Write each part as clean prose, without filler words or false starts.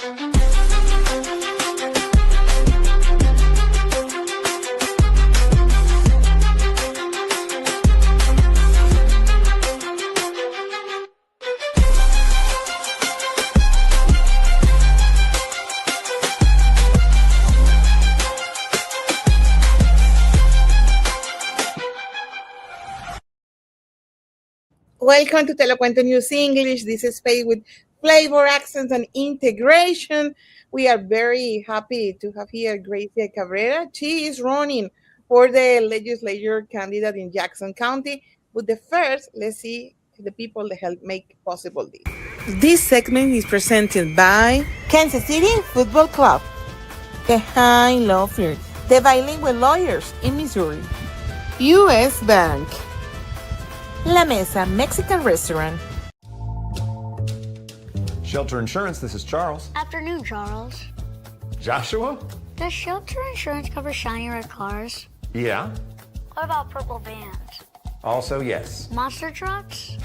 Welcome to Te Lo Cuento News English. This is space with flavor, accents, and integration. We are very happy to have here Gracia Cabrera. She is running for the legislature candidate in Jackson County. But the first, let's see the people that help make possible this. This segment is presented by Kansas City Football Club, the High Law Firm, the bilingual lawyers in Missouri, U.S. Bank, La Mesa Mexican Restaurant. Shelter Insurance, this is Charles. Afternoon, Charles. Joshua? Does shelter insurance cover shiny red cars? Yeah. What about purple vans? Also, yes. Monster trucks?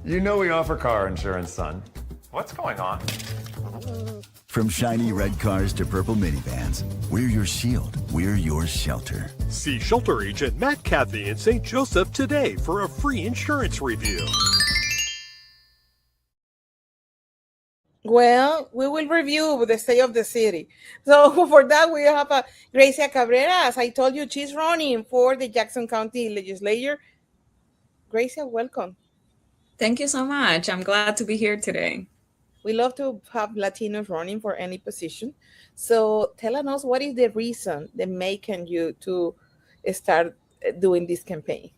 You know we offer car insurance, son. What's going on? From shiny red cars to purple minivans, we're your shield, we're your shelter. See Shelter Agent Matt Cathy in St. Joseph today for a free insurance review. Well, we will review the state of the city. So for that, we have Gracia Cabrera. As I told you, she's running for the Jackson County legislature. Gracia, welcome. Thank you so much. I'm glad to be here today. We love to have Latinos running for any position. So tell us, what is the reason that making you to start doing this campaign?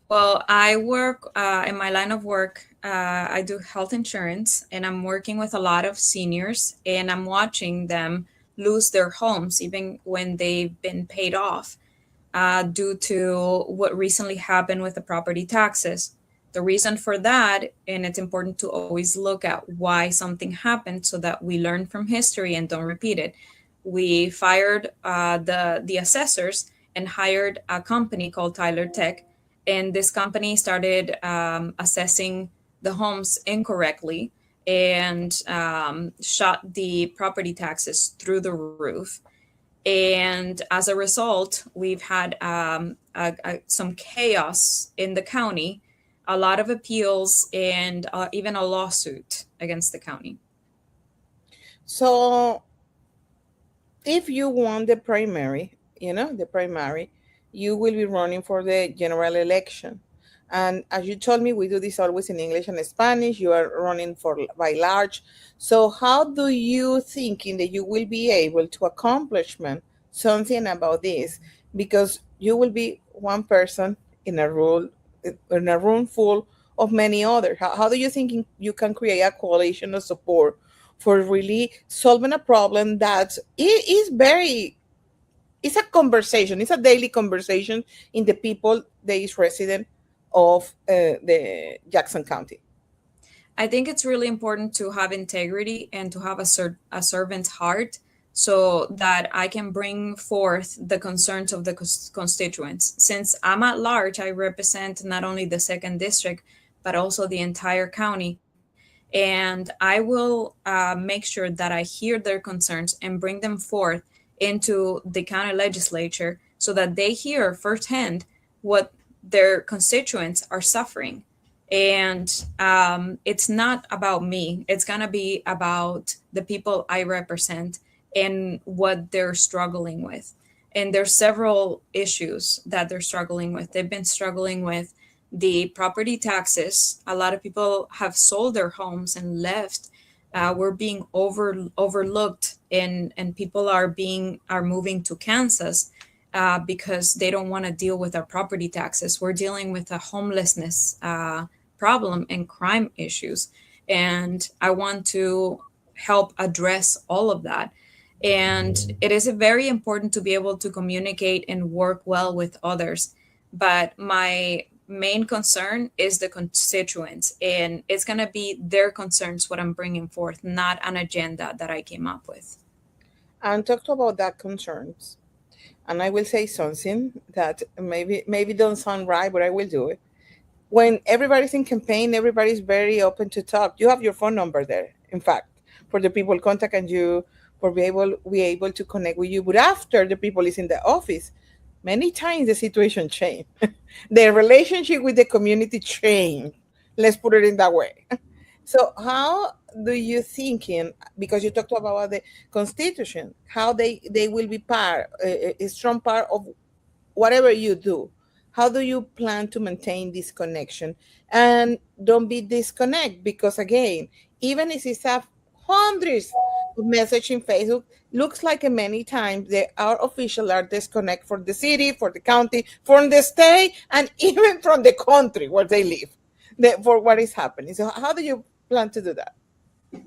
Well, I work in my line of work. I do health insurance, and I'm working with a lot of seniors, and I'm watching them lose their homes even when they've been paid off due to what recently happened with the property taxes. The reason for that, and it's important to always look at why something happened so that we learn from history and don't repeat it. We fired the assessors and hired a company called Tyler Tech, and this company started assessing the homes incorrectly and shot the property taxes through the roof. And as a result, we've had some chaos in the county, a lot of appeals, and even a lawsuit against the county. So if you won the primary, you will be running for the general election. And as you told me, we do this always in English and Spanish. You are running by large. So how do you think that you will be able to accomplish something about this? Because you will be one person in a room full of many others. How do you think you can create a coalition of support for really solving a problem that it's a conversation, it's a daily conversation in the people that is resident of the Jackson County? I think it's really important to have integrity and to have a servant's heart so that I can bring forth the concerns of the constituents. Since I'm at large, I represent not only the 2nd District, but also the entire county. And I will make sure that I hear their concerns and bring them forth into the county legislature so that they hear firsthand what their constituents are suffering. And it's not about me. It's going to be about the people I represent and what they're struggling with. And there's several issues that they're struggling with. They've been struggling with the property taxes. A lot of people have sold their homes and left. We're being overlooked, and people are moving to Kansas because they don't want to deal with our property taxes. We're dealing with a homelessness problem and crime issues. And I want to help address all of that. And it is very important to be able to communicate and work well with others. But my main concern is the constituents, and it's going to be their concerns what I'm bringing forth, not an agenda that I came up with. And talk about that concerns. And I will say something that maybe don't sound right, but I will do it. When everybody's in campaign, everybody's very open to talk. You have your phone number there, in fact. for the people contact you, for be able to connect with you. But after the people is in the office, many times the situation change. The relationship with the community change. Let's put it in that way. So how do you thinking, because you talked about the constitution, how they will be a strong part of whatever you do? How do you plan to maintain this connection and don't be disconnect? Because again, even if it's have hundreds of message in Facebook, looks like many times our officials are disconnect for the city, for the county, from the state, and even from the country where they live, for what is happening. So how do you plan to do that?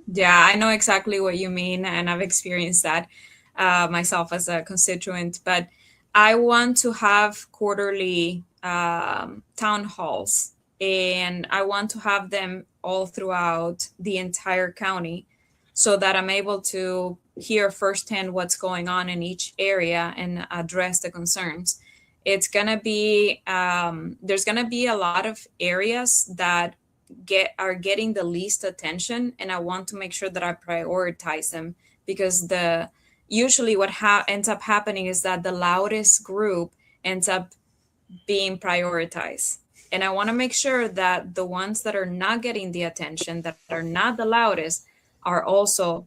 Yeah, I know exactly what you mean, and I've experienced that myself as a constituent. But I want to have quarterly town halls, and I want to have them all throughout the entire county so that I'm able to hear firsthand what's going on in each area and address the concerns. It's going to be, there's going to be a lot of areas that are getting the least attention, and I want to make sure that I prioritize them, because usually what ends up happening is that the loudest group ends up being prioritized, and I want to make sure that the ones that are not getting the attention, that are not the loudest, are also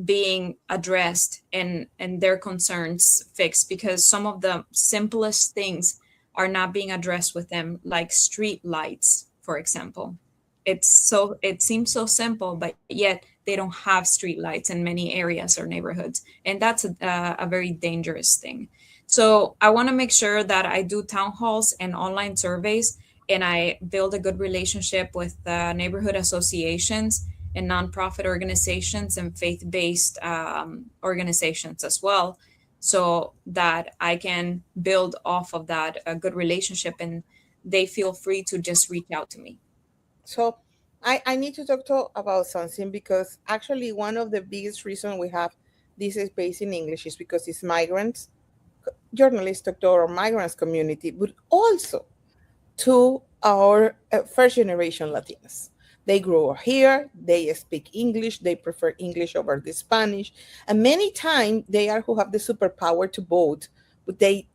being addressed and their concerns fixed, because some of the simplest things are not being addressed with them, like street lights, for example. It seems so simple, but yet they don't have street lights in many areas or neighborhoods, and that's a very dangerous thing. So I want to make sure that I do town halls and online surveys, and I build a good relationship with neighborhood associations and nonprofit organizations and faith-based organizations as well, so that I can build off of that a good relationship, and they feel free to just reach out to me. So I need to talk about something, because actually one of the biggest reasons we have this space in English is because it's migrants, journalists talk to our migrants community, but also to our first generation Latinos. They grow up here, they speak English, they prefer English over the Spanish, and many times they are who have the superpower to vote, but they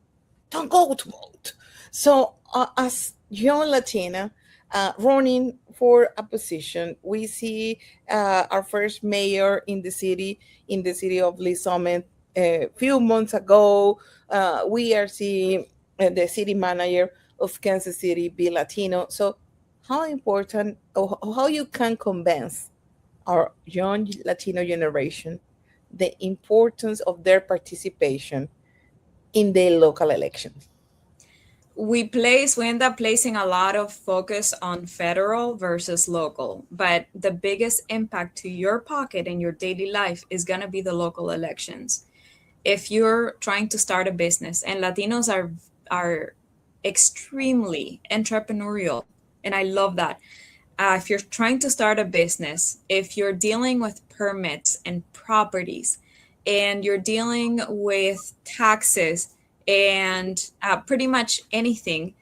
don't go to vote. So as young Latina, running for a position, we see our first mayor in the city of Lee Summit a few months ago. We are seeing the city manager of Kansas City be Latino. So how important, or how you can convince our young Latino generation the importance of their participation in the local elections? We end up placing a lot of focus on federal versus local, but the biggest impact to your pocket and your daily life is going to be the local elections. If you're trying to start a business, and Latinos are extremely entrepreneurial, and I love that. If you're trying to start a business, if you're dealing with permits and properties, and you're dealing with taxes, and pretty much anything,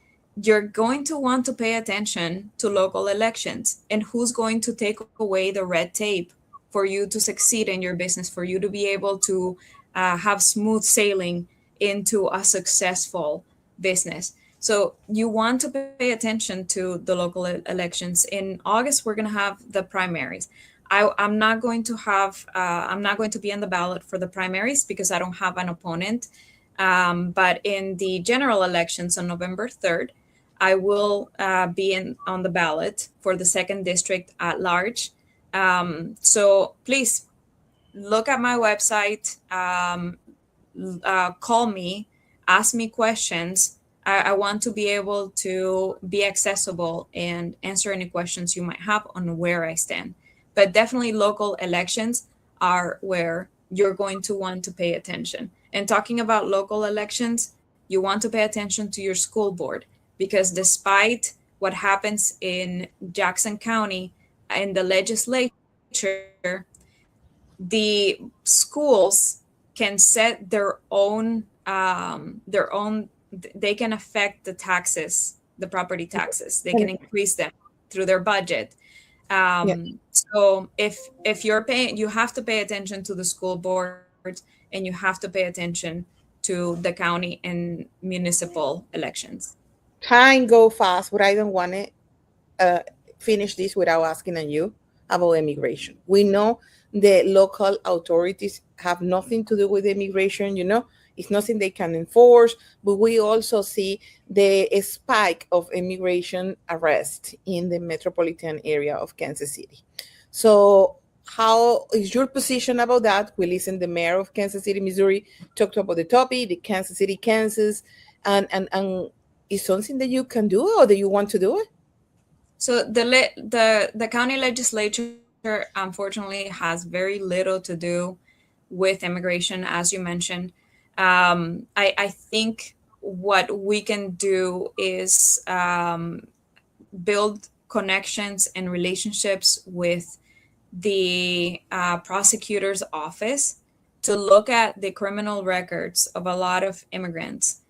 you're going to want to pay attention to local elections and who's going to take away the red tape for you to succeed in your business, for you to be able to have smooth sailing into a successful business. So you want to pay attention to the local elections. In August, we're going to have the primaries. I'm not going to be on the ballot for the primaries because I don't have an opponent. But in the general elections on November 3rd, I will be on the ballot for the 2nd district at large. So please look at my website, call me, ask me questions. I want to be able to be accessible and answer any questions you might have on where I stand. But definitely local elections are where you're going to want to pay attention. And talking about local elections, you want to pay attention to your school board, because despite what happens in Jackson County in the legislature, the schools can set their own, they can affect the taxes, the property taxes. They can increase them through their budget. So if you're paying, you have to pay attention to the school boards, and you have to pay attention to the county and municipal elections. Time go fast, but I don't want to finish this without asking you about immigration. We know the local authorities have nothing to do with immigration, it's nothing they can enforce, but we also see the spike of immigration arrests in the metropolitan area of Kansas City. So how is your position about that? We listened the mayor of Kansas City, Missouri, talked about the topic, the Kansas City, Kansas, and is something that you can do or that you want to do it? So the county legislature, unfortunately, has very little to do with immigration, as you mentioned. I think what we can do is build connections and relationships with the prosecutor's office to look at the criminal records of a lot of immigrants.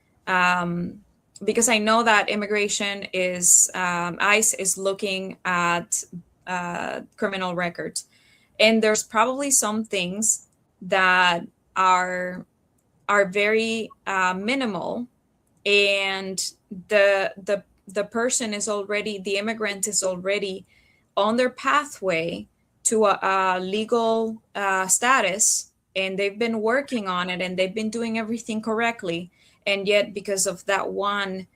Because I know that immigration is, ICE is looking at criminal records. And there's probably some things that are very minimal, and the person is already, the immigrant is already on their pathway to a legal status, and they've been working on it, and they've been doing everything correctly, and yet because of that one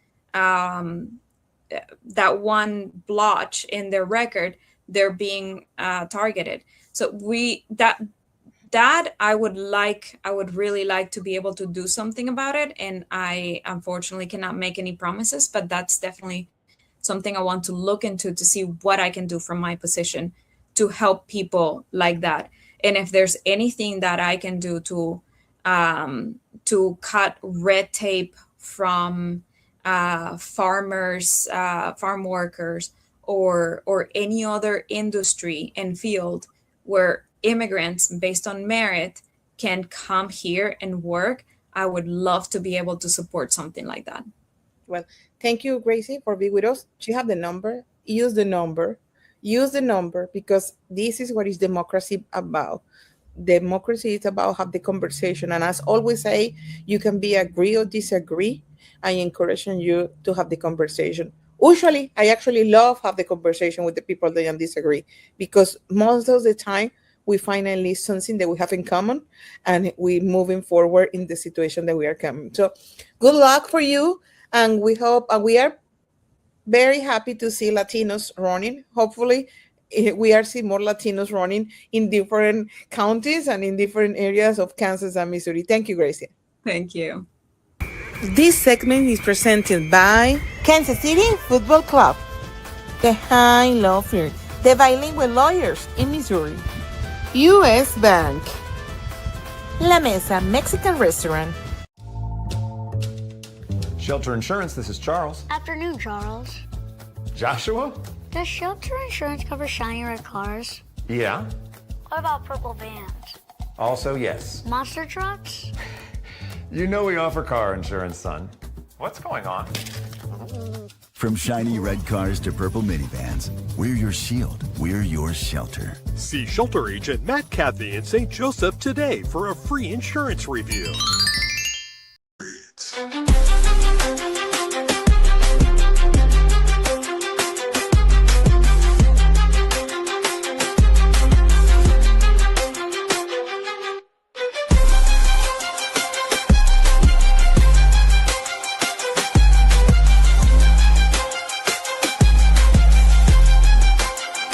blotch in their record, they're being targeted. So that I would really like to be able to do something about it. And I unfortunately cannot make any promises, but that's definitely something I want to look into to see what I can do from my position to help people like that. And if there's anything that I can do to cut red tape from farmers, farm workers, or any other industry and field where immigrants based on merit can come here and work, I would love to be able to support something like that. Well, thank you, Gracie, for being with us. You have the number. Use the number. Use the number, because this is what is democracy about. Democracy is about have the conversation. And as always say, you can be agree or disagree. I encourage you to have the conversation. Usually, I actually love have the conversation with the people that I disagree, because most of the time we find at least something that we have in common, and we moving forward in the situation that we are coming. So good luck for you. And we hope, and we are very happy to see Latinos running. Hopefully we are seeing more Latinos running in different counties and in different areas of Kansas and Missouri. Thank you, Gracia. Thank you. This segment is presented by Kansas City Football Club, the High Law Firm, the bilingual lawyers in Missouri, U.S. Bank, La Mesa Mexican Restaurant. Shelter Insurance, this is Charles. Afternoon, Charles. Joshua? Does shelter insurance cover shiny red cars? Yeah. What about purple vans? Also, yes. Monster trucks? You know we offer car insurance, son. What's going on? From shiny red cars to purple minivans, we're your shield. We're your shelter. See shelter agent Matt Cathy in St. Joseph today for a free insurance review.